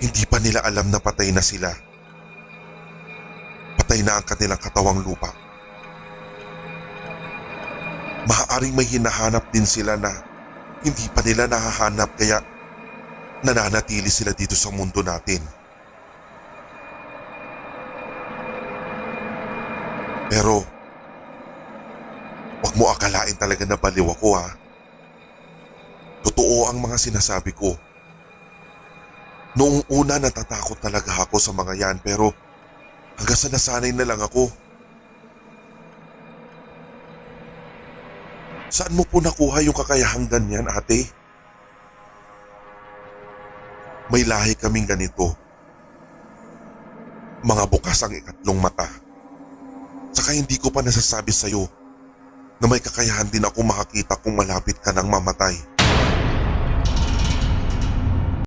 Hindi pa nila alam na patay na sila. Patay na ang kanilang katawang lupa. Maaaring may hinahanap din sila na hindi pa nila nahahanap kaya nananatili sila dito sa mundo natin. Pero wag mo akalain talaga na baliw ako ha. Totoo ang mga sinasabi ko. Noong una natatakot talaga ako sa mga yan pero hanggang sa nasanay na lang ako. Saan mo po nakuha yung kakayahang ganyan, ate? May lahi kaming ganito. Mga bukas ang ikatlong mata. Saka hindi ko pa nasasabi sa'yo na may kakayahan din ako makakita kung malapit ka ng mamatay.